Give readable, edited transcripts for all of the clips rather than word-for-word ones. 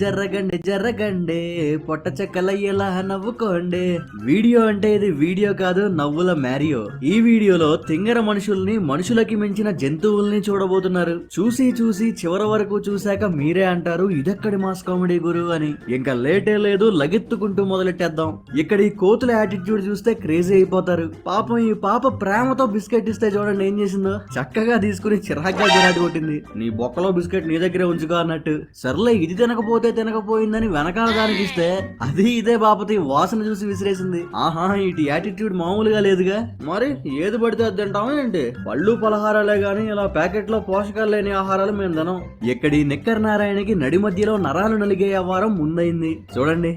జర్రగండి జర్రగండి పొట్ట చెక్కలయ్యేలా నవ్వుకోండి. వీడియో అంటే ఇది వీడియో కాదు, నవ్వుల మ్యారియో. ఈ వీడియోలో తింగర మనుషుల్ని, మనుషులకి మించిన జంతువుల్ని చూడబోతున్నారు. చూసి చూసి చివరి వరకు చూశాక మీరే అంటారు ఇదెక్కడి మాస్ కామెడీ గురు అని. ఇంకా లేటే లేదు, లగెత్తుకుంటూ మొదలెట్టేద్దాం. ఇక్కడ ఈ కోతుల యాటిట్యూడ్ చూస్తే క్రేజీ అయిపోతారు. పాపం ఈ పాప ప్రేమతో బిస్కెట్ ఇస్తే చూడండి ఏం చేసిందో. చక్కగా తీసుకుని చిరాగ్గా గిరాటి కొట్టింది. నీ బొక్కలో బిస్కెట్ నీ దగ్గరే ఉంచుకో అన్నట్టు. సర్లే ఇది తినకపోతే తినకపోయిందని వెనకాల దానికి ఇస్తే అది ఇదే బాపతి వాసన చూసి విసిరేసింది. ఆహా, ఇటు యాటిట్యూడ్ మామూలుగా లేదుగా. మరి ఏది పడితే అది తింటామా ఏంటి? పళ్ళు పలహారాలే గాని ఇలా ప్యాకెట్ లో పోషకాలు లేని ఆహారాలు మేము తినం. ఇక్కడి నిక్కర్ నారాయణకి నడి మధ్యలో నరాలు నలిగే వ్యవహారం ముందైంది చూడండి.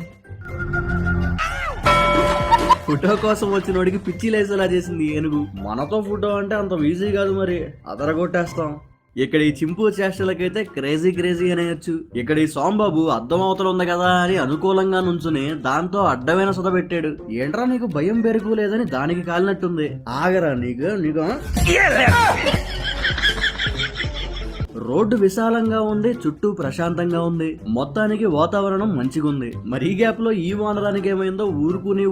ఫోటో కోసం వచ్చినోడికి పిచ్చి లేసేలా చేసింది ఏనుగు. మనతో ఫోటో అంటే అంత ఈజీ కాదు, మరి అదరగొట్టేస్తాం. ఇక్కడ ఈ చింపు చేష్టలకైతే క్రేజీ క్రేజీ అనేయచ్చు. ఇక్కడ ఈ సోంబాబు అద్దం అవతల ఉంది కదా అని అనుకూలంగా నుంచుని దాంతో అడ్డమైన సొద పెట్టాడు. ఏంట్రా నీకు భయం పెరుగు లేదని దానికి కాలినట్టుంది. ఆగరా నీకు రోడ్డు విశాలంగా ఉంది, చుట్టూ ప్రశాంతంగా ఉంది, మొత్తానికి వాతావరణం మంచిగుంది. మరి ఈ గ్యాప్ లో ఈ వానరానికి ఏమైందో ఊరుకుని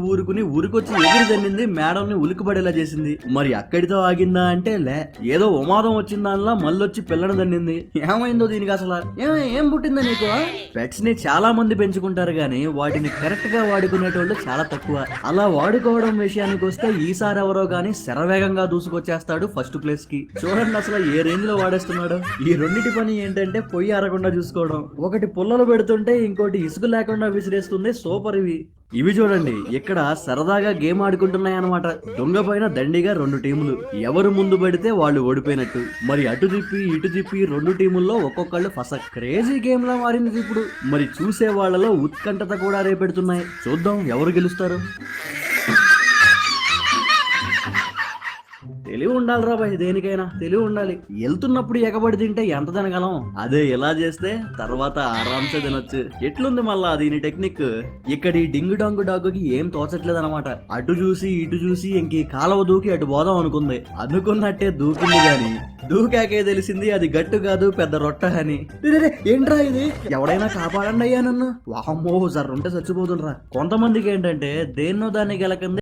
ఊరికొచ్చి ఎగిరి తన్నింది, మేడంని ఉలికిపడేలా చేసింది. మరి అక్కడితో ఆగిందా అంటే లే, ఏదో ఉమాదం వచ్చిందానిలా మళ్ళొచ్చి పిల్లని తన్నింది. ఏమైందో దీనికి అసలు? ఏం పుట్టిందా నీకు? పెట్స్ ని చాలా మంది పెంచుకుంటారు గానీ వాటిని కరెక్ట్ గా వాడుకునేటోళ్ళు చాలా తక్కువ. అలా వాడుకోవడం విషయానికి వస్తే ఈసారి ఎవరో గానీ శరవేగంగా దూసుకొచ్చేస్తాడు ఫస్ట్ ప్లేస్ కి. చూడండి అసలు ఏ రేంజ్ లో వాడేస్తున్నాడు. ఈ రెండిటి పని ఏంటంటే పొయ్యి ఆరకుండా చూసుకోవడం. ఒకటి పుల్లలు పెడుతుంటే ఇంకోటి ఇసుక లేకుండా విసిరేస్తుంది. సూపర్ ఇవి చూడండి, ఇక్కడ సరదాగా గేమ్ ఆడుకుంటున్నాయన్నమాట. దొంగ పైన దండిగా 2 టీములు. ఎవరు ముందు పడితే వాళ్ళు ఓడిపోయినట్టు. మరి అటు తిప్పి ఇటు తిప్పి 2 టీముల్లో ఒక్కొక్కళ్ళు క్రేజీ గేమ్ లా మారింది ఇప్పుడు. మరి చూసే వాళ్ళలో ఉత్కంఠత కూడా రేపెడుతున్నాయి. చూద్దాం ఎవరు గెలుస్తారు. తెలివి ఉండాలి రా బాయ్, దేనికైనా తెలివి ఉండాలి. వెళ్తున్నప్పుడు ఎగబడి తింటే ఎంత తినగలం? అదే ఇలా చేస్తే తర్వాత ఆరాంసే తినొచ్చు. ఎట్లుంది మళ్ళా దీని టెక్నిక్? ఇక్కడ ఈ డింగు డాంగు డాగుకి ఏం తోచట్లేదు అనమాట. అటు చూసి ఇటు చూసి ఇంక కాలువ దూకి అటు పోదాం అనుకుంది. అనుకున్నట్టే దూకింది గాని దూకాకే తెలిసింది అది గట్టు కాదు పెద్ద రొట్ట అని. ఏంట్రా ఇది? ఎవడైనా కాపాడండి అయ్యా నన్ను. వామ్మో, జర్రుంటే చచ్చిపోతుండ్రా. కొంతమందికి ఏంటంటే దేన్నో దాన్ని గెలకంది